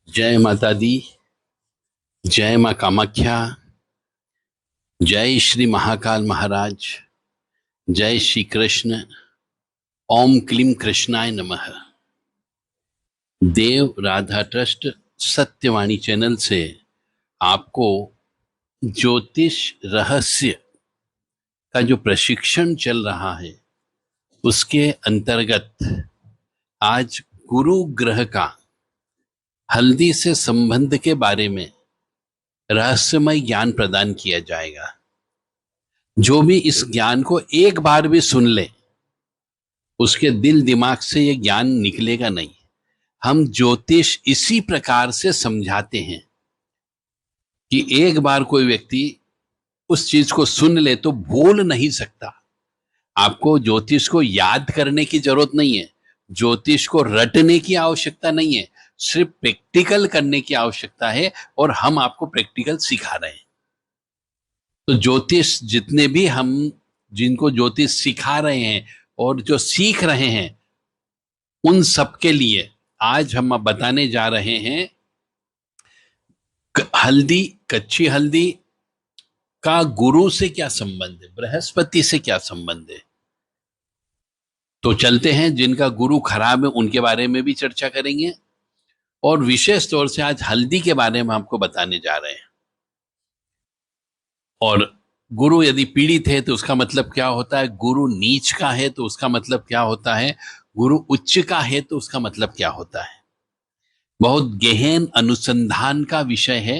जय माता दी। जय माँ कामाख्या। जय श्री महाकाल महाराज। जय श्री कृष्ण। ओम क्लीम कृष्णाय नमः। देव राधा ट्रस्ट सत्यवाणी चैनल से आपको ज्योतिष रहस्य का जो प्रशिक्षण चल रहा है उसके अंतर्गत आज गुरु ग्रह का हल्दी से संबंध के बारे में रहस्यमय ज्ञान प्रदान किया जाएगा। जो भी इस ज्ञान को एक बार भी सुन ले उसके दिल दिमाग से ये ज्ञान निकलेगा नहीं। हम ज्योतिष इसी प्रकार से समझाते हैं कि एक बार कोई व्यक्ति उस चीज को सुन ले तो भूल नहीं सकता। आपको ज्योतिष को याद करने की जरूरत नहीं है, ज्योतिष को रटने की आवश्यकता नहीं है, सिर्फ प्रैक्टिकल करने की आवश्यकता है और हम आपको प्रैक्टिकल सिखा रहे हैं। तो ज्योतिष जितने भी हम जिनको ज्योतिष सिखा रहे हैं और जो सीख रहे हैं उन सबके लिए आज हम बताने जा रहे हैं हल्दी, कच्ची हल्दी का गुरु से क्या संबंध है, बृहस्पति से क्या संबंध है। तो चलते हैं, जिनका गुरु खराब है उनके बारे में भी चर्चा करेंगे और विशेष तौर से आज हल्दी के बारे में आपको बताने जा रहे हैं। और गुरु यदि पीड़ित है तो उसका मतलब क्या होता है, गुरु नीच का है तो उसका मतलब क्या होता है, गुरु उच्च का है तो उसका मतलब क्या होता है। बहुत गहन अनुसंधान का विषय है।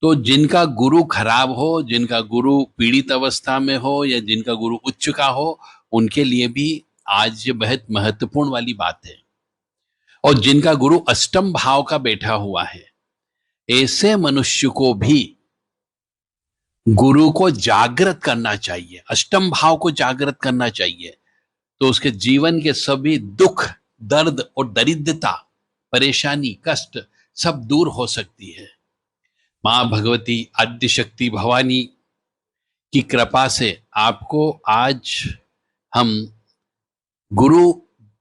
तो जिनका गुरु खराब हो, जिनका गुरु पीड़ित अवस्था में हो या जिनका गुरु उच्च का हो, उनके लिए भी आज ये बहुत महत्वपूर्ण वाली बात है। और जिनका गुरु अष्टम भाव का बैठा हुआ है, ऐसे मनुष्य को भी गुरु को जागृत करना चाहिए, अष्टम भाव को जागृत करना चाहिए। तो उसके जीवन के सभी दुख, दर्द और दरिद्रता, परेशानी, कष्ट सब दूर हो सकती है। मां भगवती आद्य शक्ति भवानी की कृपा से आपको आज हम गुरु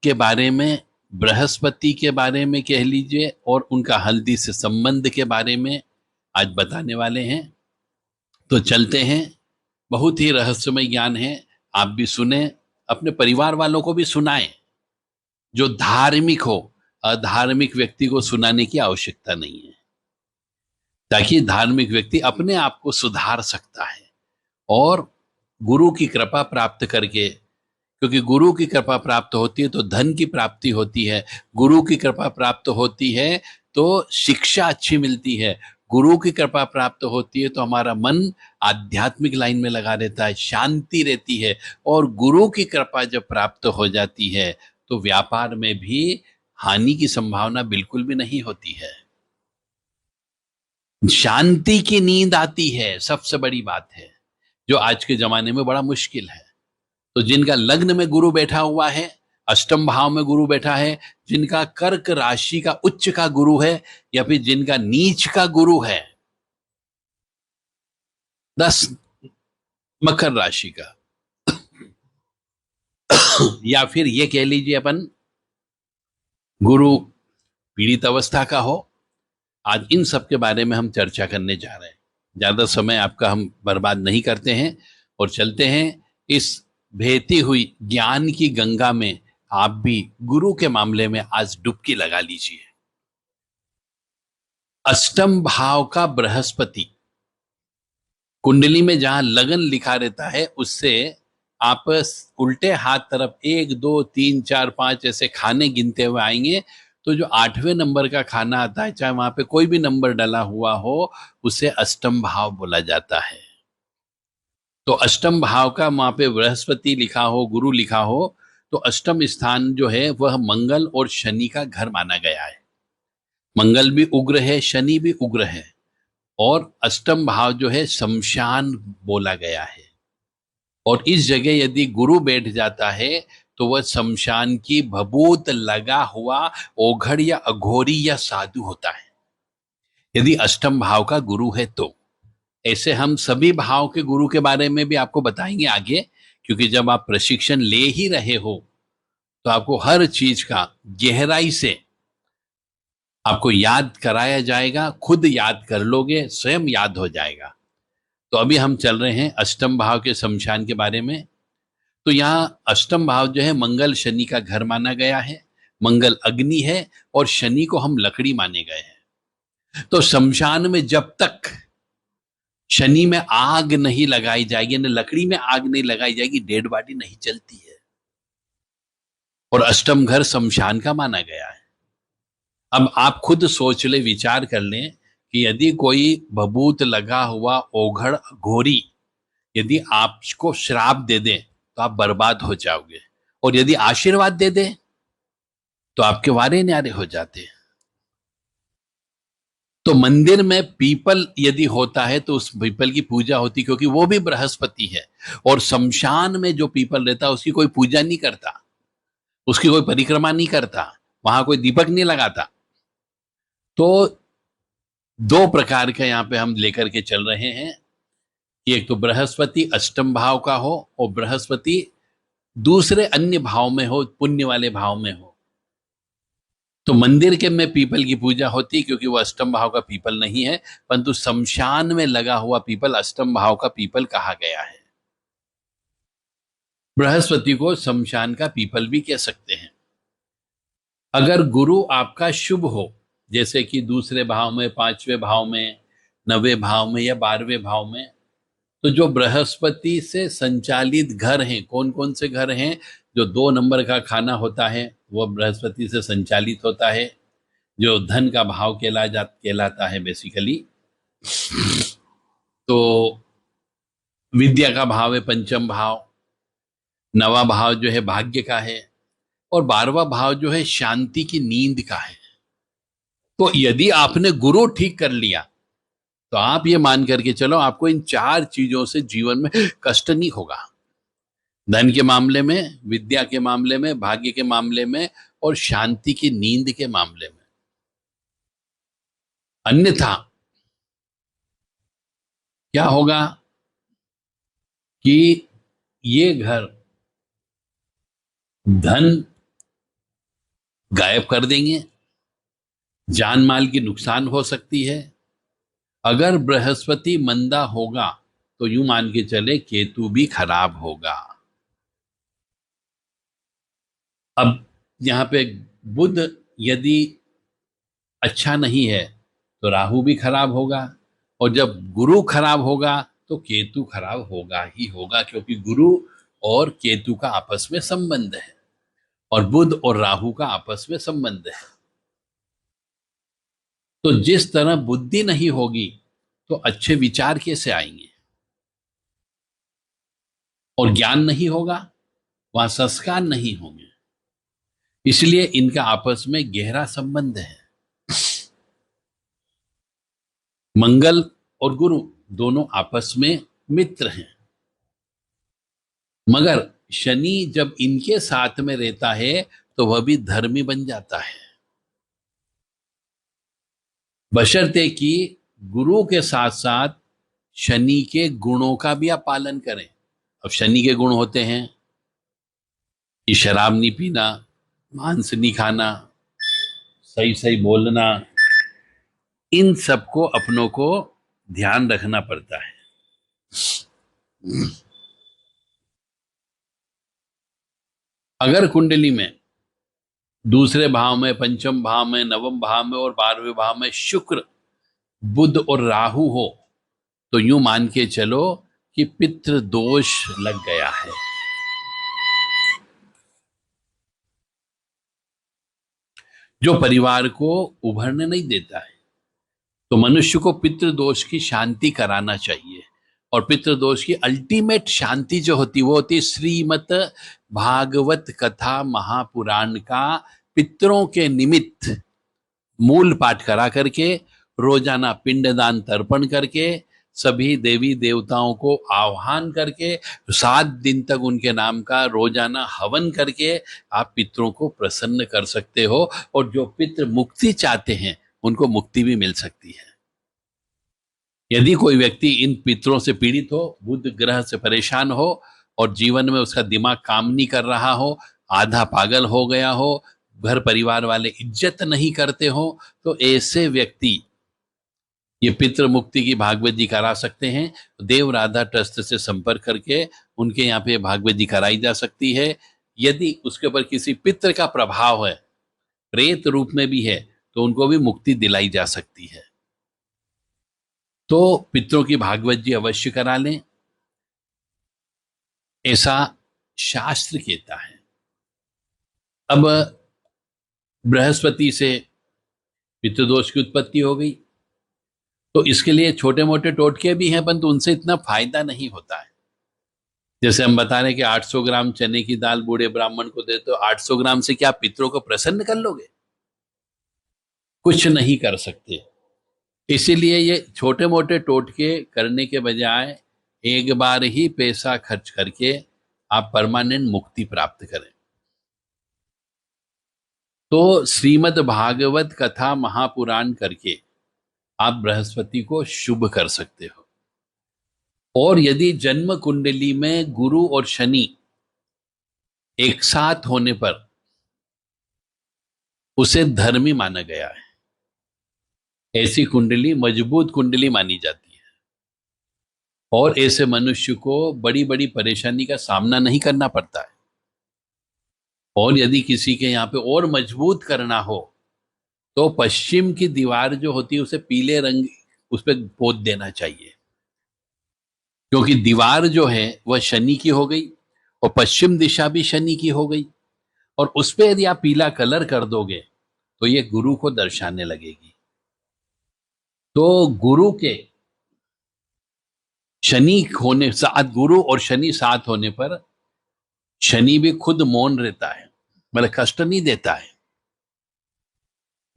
के बारे में, बृहस्पति के बारे में कह लीजिए और उनका हल्दी से संबंध के बारे में आज बताने वाले हैं। तो चलते हैं, बहुत ही रहस्यमय ज्ञान है। आप भी सुने, अपने परिवार वालों को भी सुनाएं। जो धार्मिक हो, अधार्मिक व्यक्ति को सुनाने की आवश्यकता नहीं है, ताकि धार्मिक व्यक्ति अपने आप को सुधार सकता है और गुरु की कृपा प्राप्त करके, क्योंकि गुरु की कृपा प्राप्त होती है तो धन की प्राप्ति होती है, गुरु की कृपा प्राप्त होती है तो शिक्षा अच्छी मिलती है, गुरु की कृपा प्राप्त होती है तो हमारा मन आध्यात्मिक लाइन में लगा रहता है, शांति रहती है। और गुरु की कृपा जब प्राप्त हो जाती है तो व्यापार में भी हानि की संभावना बिल्कुल भी नहीं होती है, शांति की नींद आती है। सबसे बड़ी बात है जो आज के जमाने में बड़ा मुश्किल है। तो जिनका लग्न में गुरु बैठा हुआ है, अष्टम भाव में गुरु बैठा है, जिनका कर्क राशि का उच्च का गुरु है या फिर जिनका नीच का गुरु है, 10 मकर राशि का या फिर ये कह लीजिए अपन गुरु पीड़ित अवस्था का हो, आज इन सब के बारे में हम चर्चा करने जा रहे हैं। ज्यादा समय आपका हम बर्बाद नहीं करते हैं और चलते हैं इस बहती हुई ज्ञान की गंगा में। आप भी गुरु के मामले में आज डुबकी लगा लीजिए। अष्टम भाव का बृहस्पति कुंडली में जहां लगन लिखा रहता है, उससे आप उल्टे हाथ तरफ 1 2 3 4 5 ऐसे खाने गिनते हुए आएंगे तो जो 8वें नंबर का खाना आता है, चाहे वहां पे कोई भी नंबर डला हुआ हो, उसे अष्टम भाव बोला जाता है। तो अष्टम भाव का वहां पे बृहस्पति लिखा हो, गुरु लिखा हो, तो अष्टम स्थान जो है वह मंगल और शनि का घर माना गया है। मंगल भी उग्र है, शनि भी उग्र है और अष्टम भाव जो है शमशान बोला गया है। और इस जगह यदि गुरु बैठ जाता है तो वह शमशान की भभूत लगा हुआ ओघड़ या अघोरी या साधु होता है, यदि अष्टम भाव का गुरु है तो। ऐसे हम सभी भाव के गुरु के बारे में भी आपको बताएंगे आगे, क्योंकि जब आप प्रशिक्षण ले ही रहे हो तो आपको हर चीज का गहराई से आपको याद कराया जाएगा, खुद याद कर लोगे, स्वयं याद हो जाएगा। तो अभी हम चल रहे हैं अष्टम भाव के शमशान के बारे में। तो यहाँ अष्टम भाव जो है मंगल शनि का घर माना गया है। मंगल अग्नि है और शनि को हम लकड़ी माने गए हैं। तो शमशान में जब तक शनि में आग नहीं लगाई जाएगी, यानी लकड़ी में आग नहीं लगाई जाएगी, डेड बॉडी नहीं चलती है। और अष्टम घर शमशान का माना गया है। अब आप खुद सोच ले, विचार कर लें कि यदि कोई भभूत लगा हुआ ओघड़ घोरी यदि आपको श्राप दे दे तो आप बर्बाद हो जाओगे, और यदि आशीर्वाद दे दे तो आपके वारे न्यारे हो जाते हैं। तो मंदिर में पीपल यदि होता है तो उस पीपल की पूजा होती, क्योंकि वो भी बृहस्पति है। और शमशान में जो पीपल रहता है उसकी कोई पूजा नहीं करता, उसकी कोई परिक्रमा नहीं करता, वहां कोई दीपक नहीं लगाता। तो दो प्रकार का यहां पे हम लेकर के चल रहे हैं कि एक तो बृहस्पति अष्टम भाव का हो और बृहस्पति दूसरे अन्य भाव में हो, पुण्य वाले भाव में हो। तो मंदिर के में पीपल की पूजा होती, क्योंकि वो अष्टम भाव का पीपल नहीं है, परंतु शमशान में लगा हुआ पीपल अष्टम भाव का पीपल कहा गया है। बृहस्पति को शमशान का पीपल भी कह सकते हैं। अगर गुरु आपका शुभ हो, जैसे कि दूसरे भाव में, पांचवें भाव में, नवें भाव में या 12वें भाव में, तो जो बृहस्पति से संचालित घर हैं, कौन कौन से घर हैं? जो 2 नंबर का खाना होता है वो बृहस्पति से संचालित होता है। जो धन का भाव कहलाता है बेसिकली। तो विद्या का भाव है पंचम भाव, नवा भाव जो है भाग्य का है, और 12वां भाव जो है शांति की नींद का है। तो यदि आपने गुरु ठीक कर लिया तो आप ये मान करके चलो आपको इन 4 चीजों से जीवन में कष्ट नहीं होगा। धन के मामले में, विद्या के मामले में, भाग्य के मामले में, और शांति की नींद के मामले में। अन्यथा क्या होगा कि ये घर धन गायब कर देंगे, जान माल की नुकसान हो सकती है। अगर बृहस्पति मंदा होगा तो यूं मान के चले केतु भी खराब होगा। अब यहां पे बुध यदि अच्छा नहीं है तो राहु भी खराब होगा, और जब गुरु खराब होगा तो केतु खराब होगा ही होगा, क्योंकि गुरु और केतु का आपस में संबंध है और बुध और राहु का आपस में संबंध है। तो जिस तरह बुद्धि नहीं होगी तो अच्छे विचार कैसे आएंगे, और ज्ञान नहीं होगा वहां संस्कार नहीं होंगे। इसलिए इनका आपस में गहरा संबंध है। मंगल और गुरु दोनों आपस में मित्र हैं, मगर शनि जब इनके साथ में रहता है तो वह भी धर्मी बन जाता है, बशर्ते कि गुरु के साथ साथ शनि के गुणों का भी आप पालन करें। अब शनि के गुण होते हैं कि शराब नहीं पीना, मांस नहीं खाना, सही सही बोलना, इन सबको अपनों को ध्यान रखना पड़ता है। अगर कुंडली में दूसरे भाव में, पंचम भाव में, नवम भाव में और 12वें भाव में शुक्र, बुध और राहु हो तो यूं मान के चलो कि पितृ दोष लग गया है। जो परिवार को उभरने नहीं देता है। तो मनुष्य को पितृदोष की शांति कराना चाहिए, और पितृदोष की अल्टीमेट शांति जो होती वो होती श्रीमत भागवत कथा महापुराण का पितरों के निमित्त मूल पाठ करा करके, रोजाना पिंडदान तर्पण करके, सभी देवी देवताओं को आह्वान करके, 7 दिन तक उनके नाम का रोजाना हवन करके आप पितरों को प्रसन्न कर सकते हो। और जो पितृ मुक्ति चाहते हैं उनको मुक्ति भी मिल सकती है। यदि कोई व्यक्ति इन पितरों से पीड़ित हो, बुध ग्रह से परेशान हो, और जीवन में उसका दिमाग काम नहीं कर रहा हो, आधा पागल हो गया हो, घर परिवार वाले इज्जत नहीं करते हो, तो ऐसे व्यक्ति ये पितृ मुक्ति की भागवत जी करा सकते हैं। देव राधा ट्रस्ट से संपर्क करके उनके यहाँ पे भागवत जी कराई जा सकती है। यदि उसके ऊपर किसी पितृ का प्रभाव है, प्रेत रूप में भी है, तो उनको भी मुक्ति दिलाई जा सकती है। तो पितरों की भागवत जी अवश्य करा लें, ऐसा शास्त्र कहता है। अब बृहस्पति से पितृदोष की उत्पत्ति हो गई, तो इसके लिए छोटे मोटे टोटके भी हैं, परंतु उनसे इतना फायदा नहीं होता है। जैसे हम बता रहे हैं कि 800 ग्राम चने की दाल बूढ़े ब्राह्मण को दे, तो 800 ग्राम से क्या पितरों को प्रसन्न कर लोगे? कुछ नहीं कर सकते। इसीलिए ये छोटे मोटे टोटके करने के बजाय एक बार ही पैसा खर्च करके आप परमानेंट मुक्ति प्राप्त करें। तो श्रीमद् भागवत कथा महापुराण करके आप बृहस्पति को शुभ कर सकते हो। और यदि जन्म कुंडली में गुरु और शनि एक साथ होने पर उसे धर्मी माना गया है, ऐसी कुंडली मजबूत कुंडली मानी जाती है, और ऐसे मनुष्य को बड़ी बड़ी परेशानी का सामना नहीं करना पड़ता है। और यदि किसी के यहाँ पे और मजबूत करना हो, तो पश्चिम की दीवार जो होती है उसे पीले रंग उस पर पोत देना चाहिए, क्योंकि दीवार जो है वह शनि की हो गई और पश्चिम दिशा भी शनि की हो गई, और उस पर यदि आप पीला कलर कर दोगे तो ये गुरु को दर्शाने लगेगी। तो गुरु के शनि होने साथ, गुरु और शनि साथ होने पर शनि भी खुद मौन रहता है, मतलब कष्ट नहीं देता है।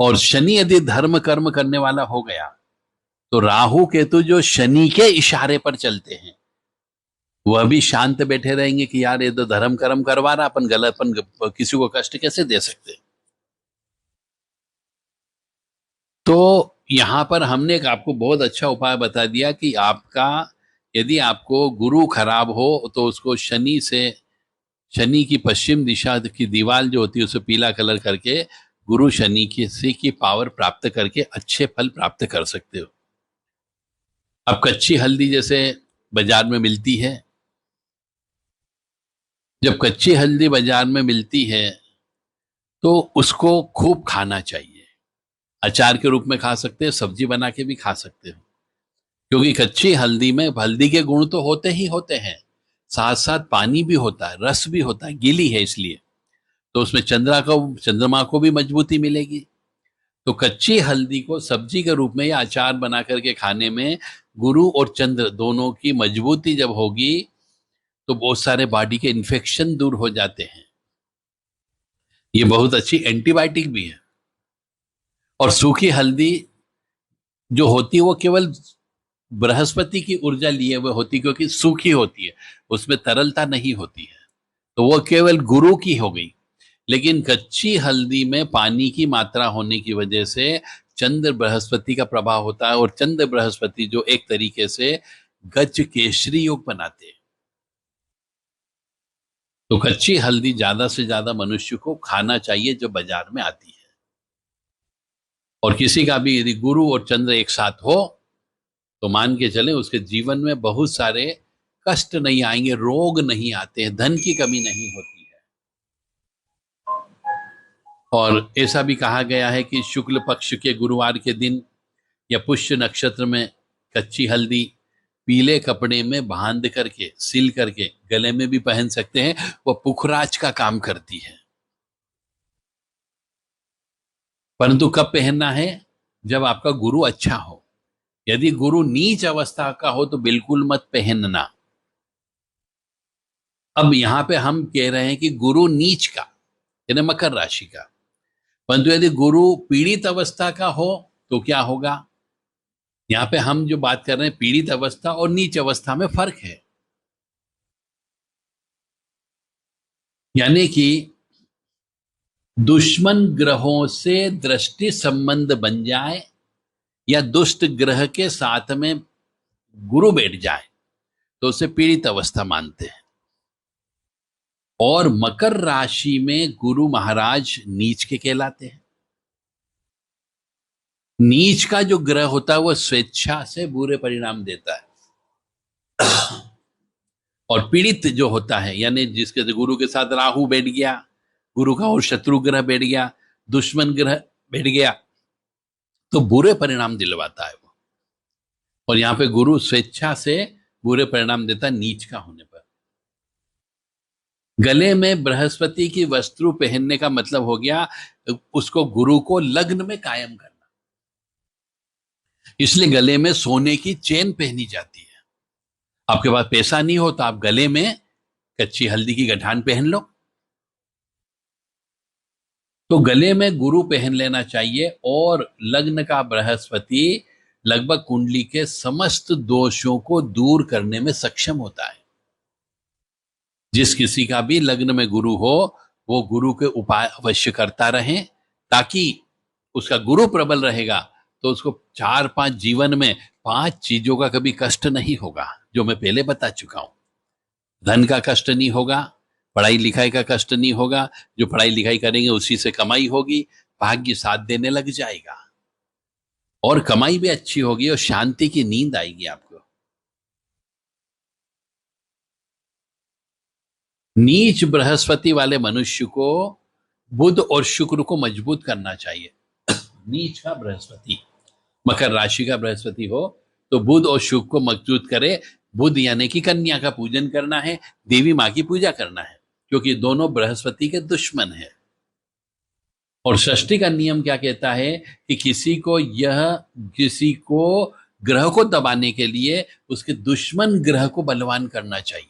और शनि यदि धर्म कर्म करने वाला हो गया, तो राहु केतु जो शनि के इशारे पर चलते हैं, वह भी शांत बैठे रहेंगे कि यार ये तो धर्म कर्म करवा रहा, अपन गलत, अपन किसी को कष्ट कैसे दे सकते। तो यहां पर हमने एक आपको बहुत अच्छा उपाय बता दिया कि आपका, यदि आपको गुरु खराब हो तो उसको शनि से, शनि की पश्चिम दिशा की दीवार जो होती है उसे पीला कलर करके गुरु शनि की पावर प्राप्त करके अच्छे फल प्राप्त कर सकते हो। अब कच्ची हल्दी जैसे बाजार में मिलती है, जब कच्ची हल्दी बाजार में मिलती है तो उसको खूब खाना चाहिए। अचार के रूप में खा सकते हैं, सब्जी बना के भी खा सकते हो, क्योंकि कच्ची हल्दी में हल्दी के गुण तो होते ही होते हैं, साथ साथ पानी भी होता है, रस भी होता है, गीली है इसलिए, तो उसमें चंद्रमा को भी मजबूती मिलेगी। तो कच्ची हल्दी को सब्जी के रूप में या अचार बना करके खाने में गुरु और चंद्र दोनों की मजबूती जब होगी, तो बहुत सारे बॉडी के इन्फेक्शन दूर हो जाते हैं। ये बहुत अच्छी एंटीबायोटिक भी है। और सूखी हल्दी जो होती है वो केवल बृहस्पति की ऊर्जा लिए हुए होती, क्योंकि सूखी होती है, उसमें तरलता नहीं होती है, तो वो केवल गुरु की हो गई। लेकिन कच्ची हल्दी में पानी की मात्रा होने की वजह से चंद्र बृहस्पति का प्रभाव होता है, और चंद्र बृहस्पति जो एक तरीके से गज केसरी योग बनाते हैं। तो कच्ची हल्दी ज्यादा से ज्यादा मनुष्य को खाना चाहिए जो बाजार में आती है। और किसी का भी यदि गुरु और चंद्र एक साथ हो, तो मान के चले उसके जीवन में बहुत सारे कष्ट नहीं आएंगे, रोग नहीं आते हैं, धन की कमी नहीं होती है। और ऐसा भी कहा गया है कि शुक्ल पक्ष के गुरुवार के दिन या पुष्य नक्षत्र में कच्ची हल्दी पीले कपड़े में बांध करके, सील करके गले में भी पहन सकते हैं, वह पुखराज का काम करती है। परंतु कब पहनना है? जब आपका गुरु अच्छा हो। यदि गुरु नीच अवस्था का हो तो बिल्कुल मत पहनना। अब यहां पे हम कह रहे हैं कि गुरु नीच का, यानी मकर राशि का, परंतु यदि गुरु पीड़ित अवस्था का हो तो क्या होगा? यहां पे हम जो बात कर रहे हैं पीड़ित अवस्था और नीच अवस्था में फर्क है। यानी कि दुश्मन ग्रहों से दृष्टि संबंध बन जाए या दुष्ट ग्रह के साथ में गुरु बैठ जाए तो उसे पीड़ित अवस्था मानते हैं। और मकर राशि में गुरु महाराज नीच के कहलाते हैं। नीच का जो ग्रह होता है वो स्वेच्छा से बुरे परिणाम देता है, और पीड़ित जो होता है यानी जिसके गुरु के साथ राहु बैठ गया, गुरु का और शत्रु ग्रह बैठ गया, दुश्मन ग्रह बैठ गया, तो बुरे परिणाम दिलवाता है वो। और यहां पे गुरु स्वेच्छा से बुरे परिणाम देता है नीच का होने पर। गले में बृहस्पति की वस्त्र पहनने का मतलब हो गया उसको, गुरु को लग्न में कायम करना। इसलिए गले में सोने की चेन पहनी जाती है। आपके पास पैसा नहीं हो तो आप गले में कच्ची हल्दी की गठान पहन लो। तो गले में गुरु पहन लेना चाहिए। और लग्न का बृहस्पति लगभग कुंडली के समस्त दोषों को दूर करने में सक्षम होता है। जिस किसी का भी लग्न में गुरु हो वो गुरु के उपाय अवश्य करता रहे, ताकि उसका गुरु प्रबल रहेगा तो उसको 4-5 जीवन में 5 चीजों का कभी कष्ट नहीं होगा, जो मैं पहले बता चुका हूं। धन का कष्ट नहीं होगा, पढ़ाई लिखाई का कष्ट नहीं होगा, जो पढ़ाई लिखाई करेंगे उसी से कमाई होगी, भाग्य साथ देने लग जाएगा, और कमाई भी अच्छी होगी और शांति की नींद आएगी आपको। नीच बृहस्पति वाले मनुष्य को बुध और शुक्र को मजबूत करना चाहिए। नीच का बृहस्पति, मकर राशि का बृहस्पति हो तो बुध और शुक्र को मजबूत करे। बुध यानी कि कन्या का पूजन करना है, देवी माँ की पूजा करना है, क्योंकि दोनों बृहस्पति के दुश्मन हैं। और षष्ठी का नियम क्या कहता है कि किसी को ग्रह को दबाने के लिए उसके दुश्मन ग्रह को बलवान करना चाहिए,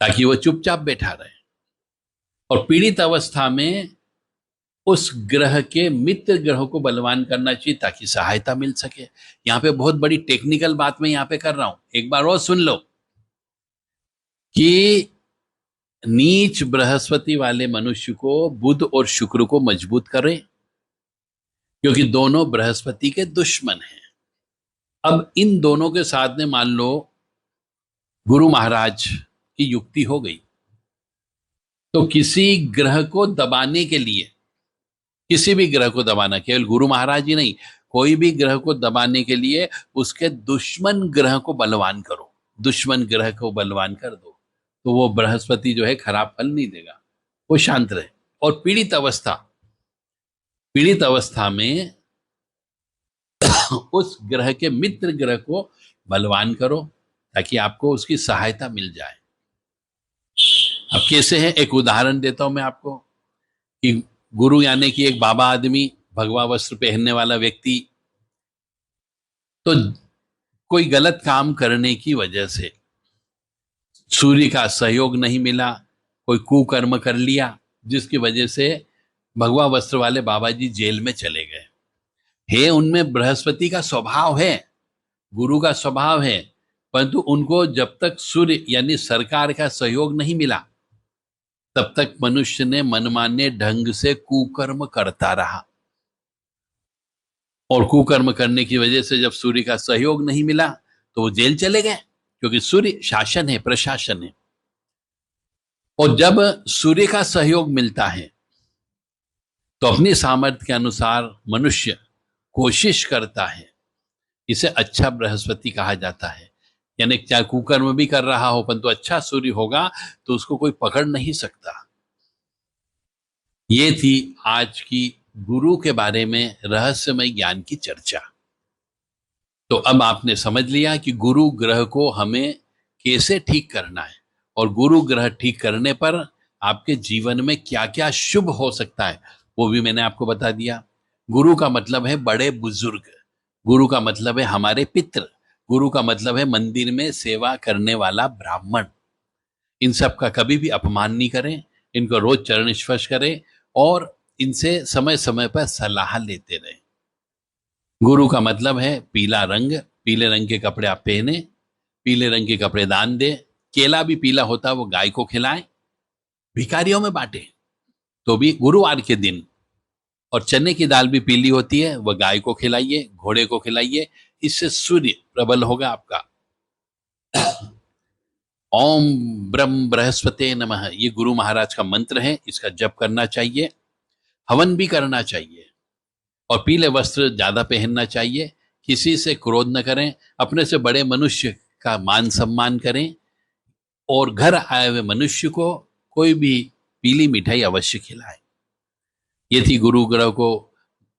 ताकि वो चुपचाप बैठा रहे। और पीड़ित अवस्था में उस ग्रह के मित्र ग्रह को बलवान करना चाहिए ताकि सहायता मिल सके। यहां पे बहुत बड़ी टेक्निकल बात मैं यहां पे कर रहा हूं, एक बार और सुन लो कि नीच बृहस्पति वाले मनुष्य को बुध और शुक्र को मजबूत करें, क्योंकि दोनों बृहस्पति के दुश्मन हैं। अब इन दोनों के साथ में मान लो गुरु महाराज की युक्ति हो गई, तो किसी ग्रह को दबाने के लिए, किसी भी ग्रह को दबाना, केवल गुरु महाराज ही नहीं, कोई भी ग्रह को दबाने के लिए उसके दुश्मन ग्रह को बलवान करो, दुश्मन ग्रह को बलवान कर दो, तो वो बृहस्पति जो है खराब फल नहीं देगा, वो शांत रहे। और पीड़ित अवस्था में उस ग्रह के मित्र ग्रह को बलवान करो ताकि आपको उसकी सहायता मिल जाए। अब कैसे है, एक उदाहरण देता हूं मैं आपको कि गुरु यानी कि एक बाबा आदमी, भगवा वस्त्र पहनने वाला व्यक्ति, तो कोई गलत काम करने की वजह से सूर्य का सहयोग नहीं मिला, कोई कुकर्म कर लिया, जिसकी वजह से भगवा वस्त्र वाले बाबा जी जेल में चले गए। हे, उनमें बृहस्पति का स्वभाव है, गुरु का स्वभाव है, परंतु उनको जब तक सूर्य यानी सरकार का सहयोग नहीं मिला तब तक मनुष्य ने मनमाने ढंग से कुकर्म करता रहा। और कुकर्म करने की वजह से जब सूर्य का सहयोग नहीं मिला तो वो जेल चले गए, क्योंकि सूर्य शासन है, प्रशासन है। और जब सूर्य का सहयोग मिलता है तो अपनी सामर्थ्य के अनुसार मनुष्य कोशिश करता है, इसे अच्छा बृहस्पति कहा जाता है। यानी चाहे कुकर्म भी कर रहा हो परंतु अच्छा सूर्य होगा तो उसको कोई पकड़ नहीं सकता। ये थी आज की गुरु के बारे में रहस्यमय ज्ञान की चर्चा। तो अब आपने समझ लिया कि गुरु ग्रह को हमें कैसे ठीक करना है, और गुरु ग्रह ठीक करने पर आपके जीवन में क्या क्या शुभ हो सकता है वो भी मैंने आपको बता दिया। गुरु का मतलब है बड़े बुजुर्ग, गुरु का मतलब है हमारे पितृ, गुरु का मतलब है मंदिर में सेवा करने वाला ब्राह्मण। इन सब का कभी भी अपमान नहीं करें, इनको रोज चरण स्पर्श करें और इनसे समय समय पर सलाह लेते रहें। गुरु का मतलब है पीला रंग, पीले रंग के कपड़े आप पहने, पीले रंग के कपड़े दान दे, केला भी पीला होता है वो गाय को खिलाएं, भिखारियों में बांटे तो भी गुरुवार के दिन, और चने की दाल भी पीली होती है वह गाय को खिलाइए, घोड़े को खिलाइए, इससे सूर्य प्रबल होगा आपका। ओम ब्रह्म बृहस्पते नमः, ये गुरु महाराज का मंत्र है, इसका जप करना चाहिए। हवन भी करना चाहिए और पीले वस्त्र ज्यादा पहनना चाहिए। किसी से क्रोध न करें, अपने से बड़े मनुष्य का मान सम्मान करें और घर आए हुए मनुष्य को कोई भी पीली मिठाई अवश्य खिलाएं। ये थी गुरु ग्रह को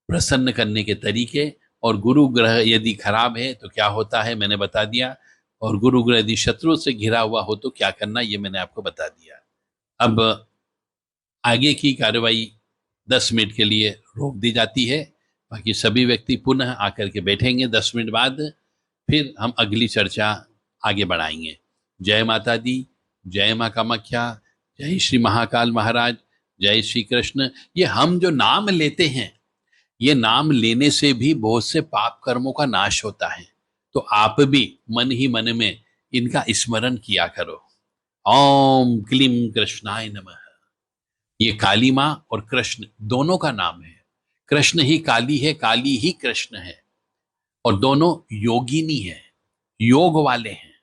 प्रसन्न करने के तरीके। और गुरु ग्रह यदि खराब है तो क्या होता है मैंने बता दिया, और गुरु ग्रह यदि शत्रु से घिरा हुआ हो तो क्या करना ये मैंने आपको बता दिया। अब आगे की कार्रवाई 10 मिनट के लिए रोक दी जाती है, बाकी सभी व्यक्ति पुनः आकर के बैठेंगे 10 मिनट बाद, फिर हम अगली चर्चा आगे बढ़ाएंगे। जय माता दी, जय माँ कामाख्या, जय श्री महाकाल महाराज, जय श्री कृष्ण। ये हम जो नाम लेते हैं, ये नाम लेने से भी बहुत से पाप कर्मों का नाश होता है, तो आप भी मन ही मन में इनका स्मरण किया करो। ओम क्लीम कृष्णाय नमः। ये काली माँ और कृष्ण दोनों का नाम है। कृष्ण ही काली है, काली ही कृष्ण है, और दोनों योगिनी है, योग वाले हैं।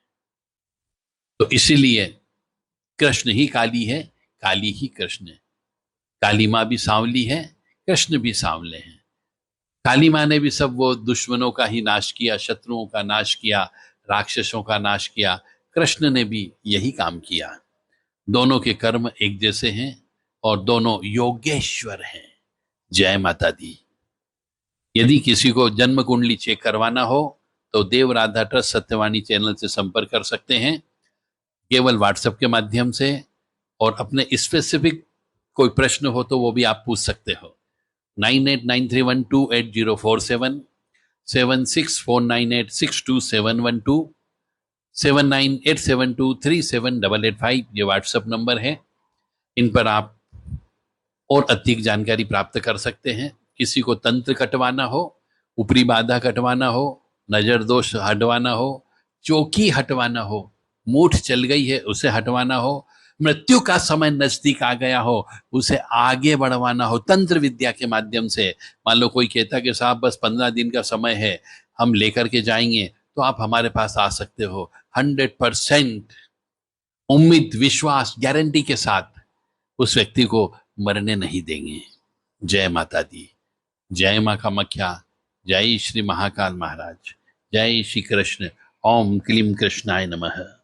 तो इसीलिए कृष्ण ही काली है, काली ही कृष्ण है। काली माँ भी सांवली है, कृष्ण भी सांवले हैं। काली माँ ने भी सब वो दुश्मनों का ही नाश किया, शत्रुओं का नाश किया, राक्षसों का नाश किया। कृष्ण ने भी यही काम किया। दोनों के कर्म एक जैसे हैं और दोनों योगेश्वर हैं। जय माता दी। यदि किसी को जन्म कुंडली चेक करवाना हो तो देव राधा ट्रस्ट सत्यवाणी चैनल से संपर्क कर सकते हैं, केवल व्हाट्सएप के माध्यम से। और अपने स्पेसिफिक कोई प्रश्न हो तो वो भी आप पूछ सकते हो। 9893128047, 7649862712, 7987237885 ये व्हाट्सएप नंबर है। इन पर आप और अधिक जानकारी प्राप्त कर सकते हैं। किसी को तंत्र कटवाना हो, ऊपरी बाधा कटवाना हो, नजर दोष हटवाना हो, चौकी हटवाना हो, मूठ चल गई है उसे हटवाना हो, मृत्यु का समय नजदीक आ गया हो उसे आगे बढ़वाना हो तंत्र विद्या के माध्यम से। मान लो कोई कहता कि साहब बस 15 दिन का समय है, हम लेकर के जाएंगे, तो आप हमारे पास आ सकते हो। 100% उम्मीद, विश्वास, गारंटी के साथ उस व्यक्ति को मरने नहीं देंगे। जय माता दी, जय माँ कामाख्या, जय श्री महाकाल महाराज, जय श्री कृष्ण। ओम क्लीम कृष्णाय नमः।